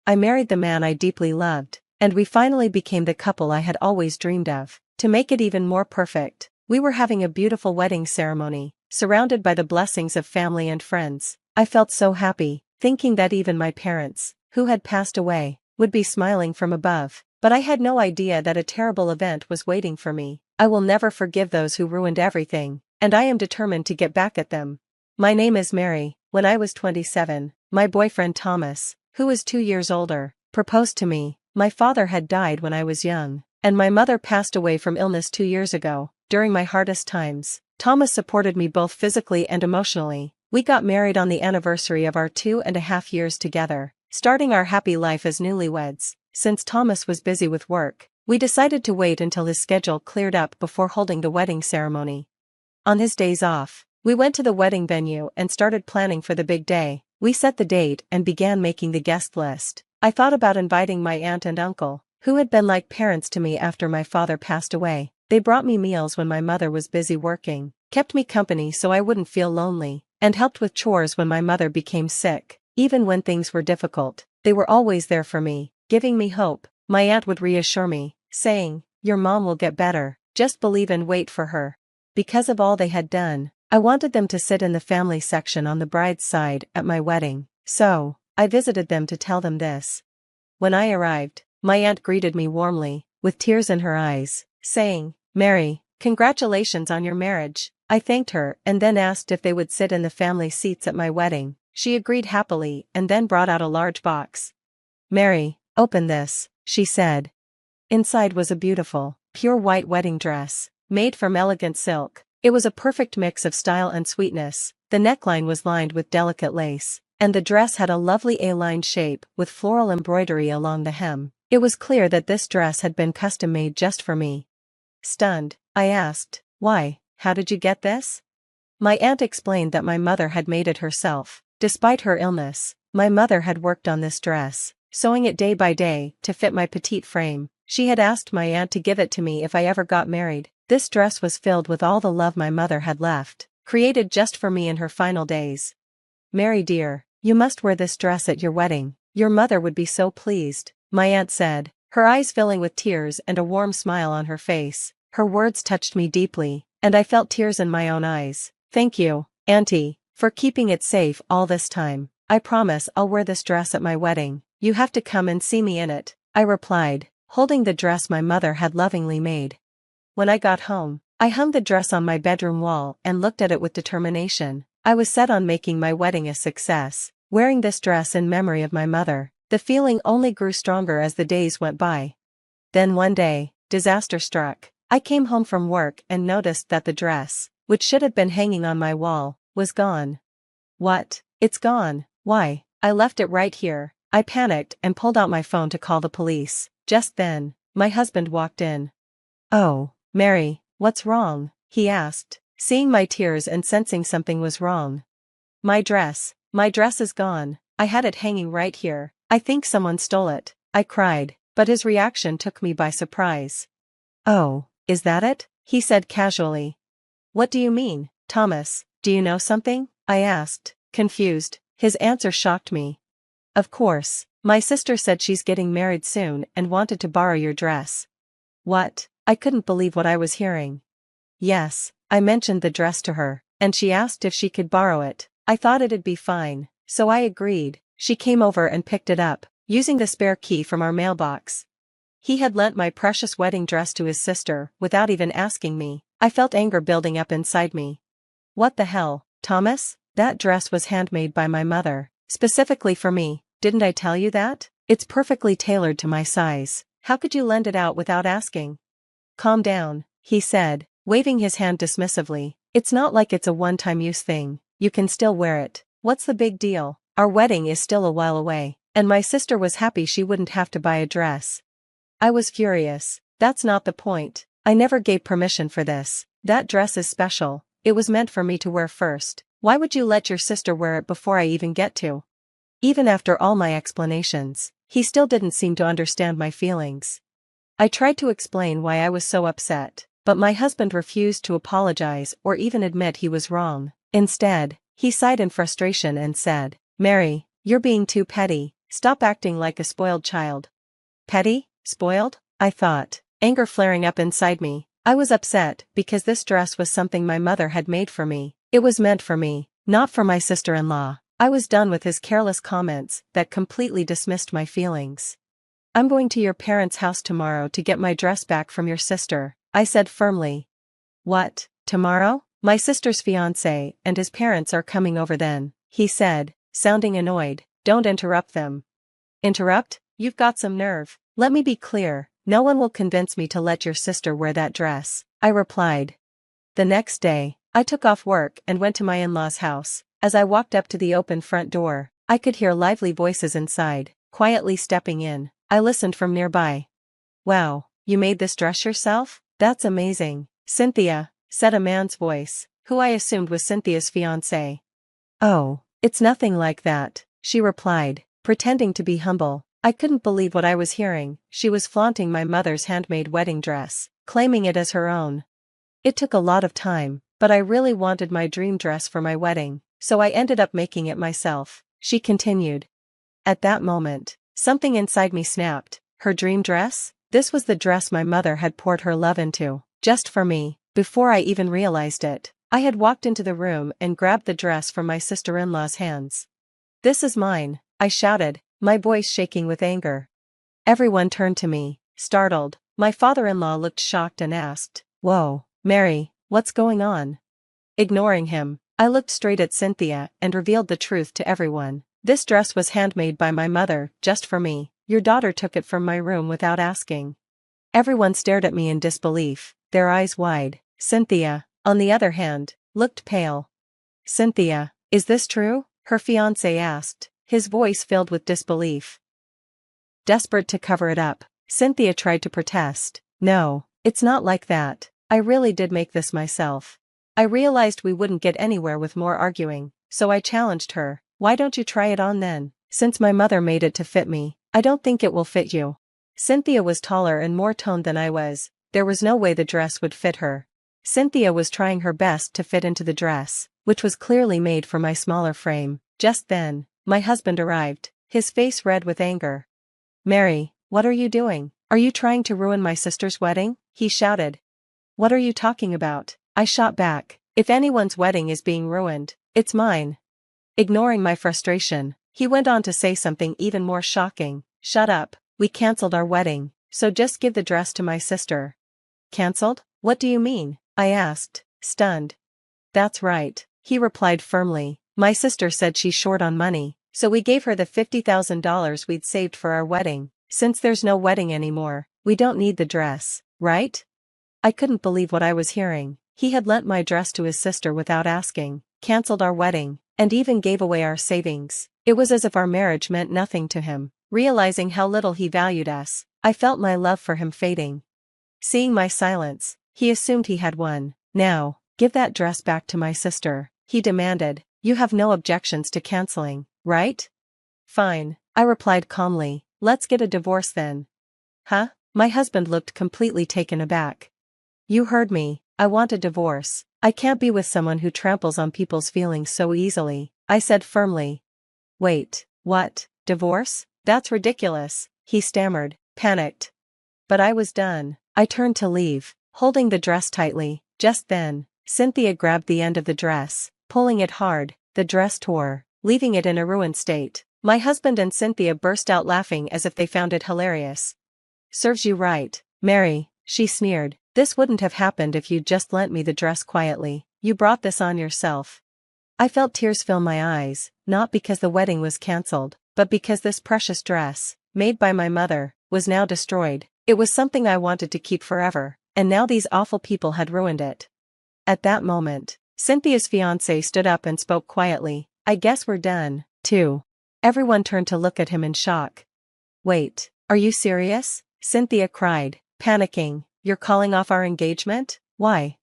I married the man I deeply loved, and we finally became the couple I had always dreamed of. To make it even more perfect, we were having a beautiful wedding ceremony, surrounded by the blessings of family and friends. I felt so happy, thinking that even my parents, who had passed away, would be smiling from above. But I had no idea that a terrible event was waiting for me. I will never forgive those who ruined everything, and I am determined to get back at them. My name is Mary. When I was 27, my boyfriend Thomas, who is 2 years older, proposed to me. My father had died when I was young, and my mother passed away from illness 2 years ago. During my hardest times, Thomas supported me both physically and emotionally. We got married on the anniversary of our 2.5 years together, starting our happy life as newlyweds. Since Thomas was busy with work, we decided to wait until his schedule cleared up before holding the wedding ceremony. On his days off, we went to the wedding venue and started planning for the big day. We set the date and began making the guest list. I thought about inviting my aunt and uncle, who had been like parents to me after my father passed away. They brought me meals when my mother was busy working, kept me company so I wouldn't feel lonely, and helped with chores when my mother became sick. Even when things were difficult, they were always there for me, giving me hope. My aunt would reassure me, saying, "Your mom will get better, just believe and wait for her." Because of all they had done, I wanted them to sit in the family section on the bride's side at my wedding, so I visited them to tell them this. When I arrived, my aunt greeted me warmly, with tears in her eyes, saying, "Mary, congratulations on your marriage." I thanked her and then asked if they would sit in the family seats at my wedding. She agreed happily and then brought out a large box. "Mary, open this," she said. Inside was a beautiful, pure white wedding dress, made from elegant silk. It was a perfect mix of style and sweetness. The neckline was lined with delicate lace, and the dress had a lovely A-line shape with floral embroidery along the hem. It was clear that this dress had been custom-made just for me. Stunned, I asked, "Why, how did you get this?" My aunt explained that my mother had made it herself. Despite her illness, my mother had worked on this dress, sewing it day by day to fit my petite frame. She had asked my aunt to give it to me if I ever got married. This dress was filled with all the love my mother had left, created just for me in her final days. "Mary dear, you must wear this dress at your wedding. Your mother would be so pleased," my aunt said, her eyes filling with tears and a warm smile on her face. Her words touched me deeply, and I felt tears in my own eyes. "Thank you, Auntie, for keeping it safe all this time. I promise I'll wear this dress at my wedding. You have to come and see me in it," I replied, holding the dress my mother had lovingly made. When I got home, I hung the dress on my bedroom wall and looked at it with determination. I was set on making my wedding a success, wearing this dress in memory of my mother. The feeling only grew stronger as the days went by. Then one day, disaster struck. I came home from work and noticed that the dress, which should have been hanging on my wall, was gone. "What? It's gone? Why? I left it right here." I panicked and pulled out my phone to call the police. Just then, my husband walked in. "Oh, Mary, what's wrong?" he asked, seeing my tears and sensing something was wrong. My dress is gone. I had it hanging right here. I think someone stole it," I cried, but his reaction took me by surprise. "Oh, is that it?" he said casually. "What do you mean, Thomas? Do you know something?" I asked, confused. His answer shocked me. "Of course, my sister said she's getting married soon and wanted to borrow your dress." "What?" I couldn't believe what I was hearing. "Yes, I mentioned the dress to her, and she asked if she could borrow it. I thought it'd be fine, so I agreed." She came over and picked it up, using the spare key from our mailbox. He had lent my precious wedding dress to his sister without even asking me. I felt anger building up inside me. "What the hell, Thomas? That dress was handmade by my mother, specifically for me. Didn't I tell you that? It's perfectly tailored to my size. How could you lend it out without asking?" "Calm down," he said, waving his hand dismissively. "It's not like it's a one-time use thing. You can still wear it. What's the big deal? Our wedding is still a while away, and my sister was happy she wouldn't have to buy a dress." I was furious. "That's not the point. I never gave permission for this. That dress is special. It was meant for me to wear first. Why would you let your sister wear it before I even get to?" Even after all my explanations, he still didn't seem to understand my feelings. I tried to explain why I was so upset, but my husband refused to apologize or even admit he was wrong. Instead, he sighed in frustration and said, "Mary, you're being too petty. Stop acting like a spoiled child. Petty? Spoiled? I thought, anger flaring up inside me. I was upset because this dress was something my mother had made for me. It was meant for me, not for my sister-in-law. I was done with his careless comments that completely dismissed my feelings. I'm going to your parents' house tomorrow to get my dress back from your sister, I said firmly. What, tomorrow? My sister's fiancé and his parents are coming over then, he said, sounding annoyed. Don't interrupt them. Interrupt? You've got some nerve. Let me be clear, no one will convince me to let your sister wear that dress, I replied. The next day, I took off work and went to my in-laws' house. As I walked up to the open front door, I could hear lively voices inside. Quietly stepping in, I listened from nearby. Wow, you made this dress yourself? That's amazing, Cynthia, said a man's voice, who I assumed was Cynthia's fiancé. Oh, it's nothing like that, she replied, pretending to be humble. I couldn't believe what I was hearing. She was flaunting my mother's handmade wedding dress, claiming it as her own. It took a lot of time, but I really wanted my dream dress for my wedding, so I ended up making it myself, she continued. At that moment, something inside me snapped. Her dream dress? This was the dress my mother had poured her love into, just for me. Before I even realized it, I had walked into the room and grabbed the dress from my sister-in-law's hands. This is mine, I shouted, my voice shaking with anger. Everyone turned to me, startled. My father-in-law looked shocked and asked, "Whoa, Mary, what's going on?" Ignoring him, I looked straight at Cynthia and revealed the truth to everyone. This dress was handmade by my mother, just for me. Your daughter took it from my room without asking. Everyone stared at me in disbelief, their eyes wide. Cynthia, on the other hand, looked pale. Cynthia, is this true? Her fiancé asked, his voice filled with disbelief. Desperate to cover it up, Cynthia tried to protest. No, it's not like that. I really did make this myself. I realized we wouldn't get anywhere with more arguing, so I challenged her. Why don't you try it on then? Since my mother made it to fit me, I don't think it will fit you. Cynthia was taller and more toned than I was. There was no way the dress would fit her. Cynthia was trying her best to fit into the dress, which was clearly made for my smaller frame. Just then, my husband arrived, his face red with anger. Mary, what are you doing? Are you trying to ruin my sister's wedding? He shouted. What are you talking about? I shot back. If anyone's wedding is being ruined, it's mine. Ignoring my frustration, he went on to say something even more shocking. Shut up, we cancelled our wedding, so just give the dress to my sister. Cancelled? What do you mean? I asked, stunned. That's right, he replied firmly. My sister said she's short on money, so we gave her the $50,000 we'd saved for our wedding. Since there's no wedding anymore, we don't need the dress, right? I couldn't believe what I was hearing. He had lent my dress to his sister without asking, cancelled our wedding, and even gave away our savings. It was as if our marriage meant nothing to him. Realizing how little he valued us, I felt my love for him fading. Seeing my silence, he assumed he had won. Now, give that dress back to my sister, he demanded. You have no objections to canceling, right? Fine, I replied calmly. Let's get a divorce then. Huh? My husband looked completely taken aback. You heard me, I want a divorce. I can't be with someone who tramples on people's feelings so easily, I said firmly. Wait, what? Divorce? That's ridiculous, he stammered, panicked. But I was done. I turned to leave, holding the dress tightly. Just then, Cynthia grabbed the end of the dress, pulling it hard. The dress tore, leaving it in a ruined state. My husband and Cynthia burst out laughing as if they found it hilarious. Serves you right, Mary, she sneered. This wouldn't have happened if you'd just lent me the dress quietly. You brought this on yourself. I felt tears fill my eyes, not because the wedding was cancelled, but because this precious dress, made by my mother, was now destroyed. It was something I wanted to keep forever, and now these awful people had ruined it. At that moment, Cynthia's fiancé stood up and spoke quietly. I guess we're done, too. Everyone turned to look at him in shock. Wait, are you serious? Cynthia cried, panicking. You're calling off our engagement? Why?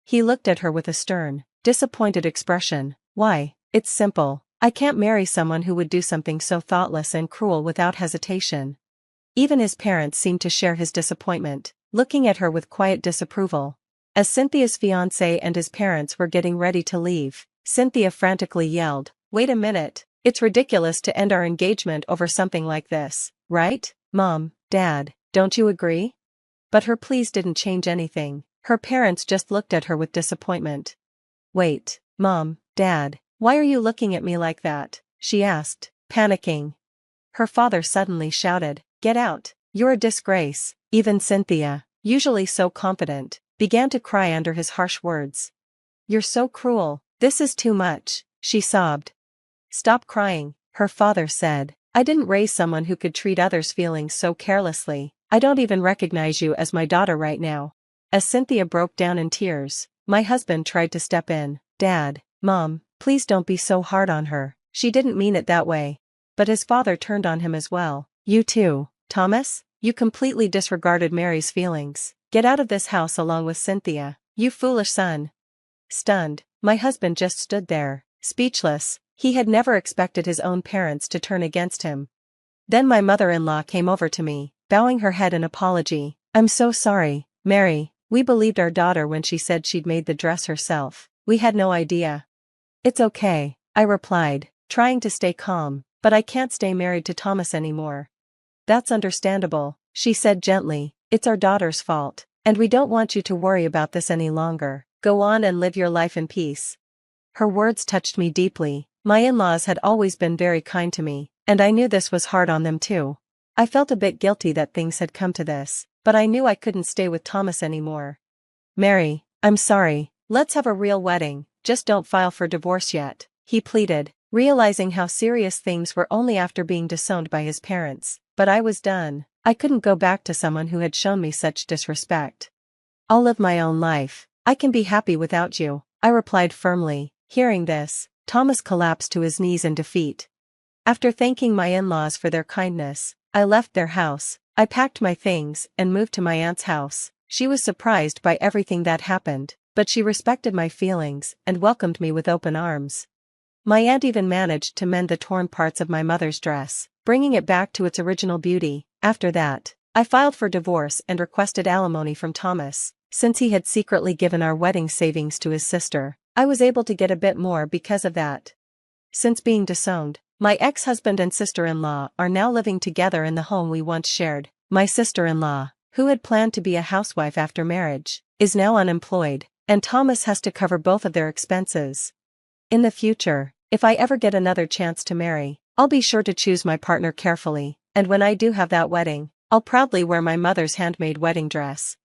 He looked at her with a stern, disappointed expression. Why? It's simple. I can't marry someone who would do something so thoughtless and cruel without hesitation. Even his parents seemed to share his disappointment, looking at her with quiet disapproval. As Cynthia's fiancé and his parents were getting ready to leave, Cynthia frantically yelled, "Wait a minute, It's ridiculous to end our engagement over something like this, right, Mom, Dad, don't you agree? But her pleas didn't change anything. Her parents just looked at her with disappointment. Wait, Mom, Dad, why are you looking at me like that? She asked, panicking. Her father suddenly shouted, "Get out, you're a disgrace." Even Cynthia, usually so confident, began to cry under his harsh words. "You're so cruel, this is too much," she sobbed. "Stop crying," her father said. "I didn't raise someone who could treat others' feelings so carelessly. I don't even recognize you as my daughter right now." As Cynthia broke down in tears, my husband tried to step in. "Dad, Mom, please don't be so hard on her. She didn't mean it that way." But his father turned on him as well. "You too, Thomas? You completely disregarded Mary's feelings. Get out of this house along with Cynthia, you foolish son." Stunned, my husband just stood there, speechless. He had never expected his own parents to turn against him. Then my mother-in-law came over to me, bowing her head in apology. "I'm so sorry, Mary. We believed our daughter when she said she'd made the dress herself. We had no idea." "It's okay," I replied, trying to stay calm, "but I can't stay married to Thomas anymore." "That's understandable," she said gently. "It's our daughter's fault, and we don't want you to worry about this any longer. Go on and live your life in peace." Her words touched me deeply. My in-laws had always been very kind to me, and I knew this was hard on them too. I felt a bit guilty that things had come to this, but I knew I couldn't stay with Thomas anymore. "Mary, I'm sorry, let's have a real wedding, just don't file for divorce yet," he pleaded, realizing how serious things were only after being disowned by his parents. But I was done. I couldn't go back to someone who had shown me such disrespect. "I'll live my own life. I can be happy without you," I replied firmly. Hearing this, Thomas collapsed to his knees in defeat. After thanking my in-laws for their kindness, I left their house. I packed my things and moved to my aunt's house. She was surprised by everything that happened, but she respected my feelings and welcomed me with open arms. My aunt even managed to mend the torn parts of my mother's dress, bringing it back to its original beauty. After that, I filed for divorce and requested alimony from Thomas. Since he had secretly given our wedding savings to his sister, I was able to get a bit more because of that. Since being disowned, my ex-husband and sister-in-law are now living together in the home we once shared. My sister-in-law, who had planned to be a housewife after marriage, is now unemployed, and Thomas has to cover both of their expenses. In the future, if I ever get another chance to marry, I'll be sure to choose my partner carefully, and when I do have that wedding, I'll proudly wear my mother's handmade wedding dress.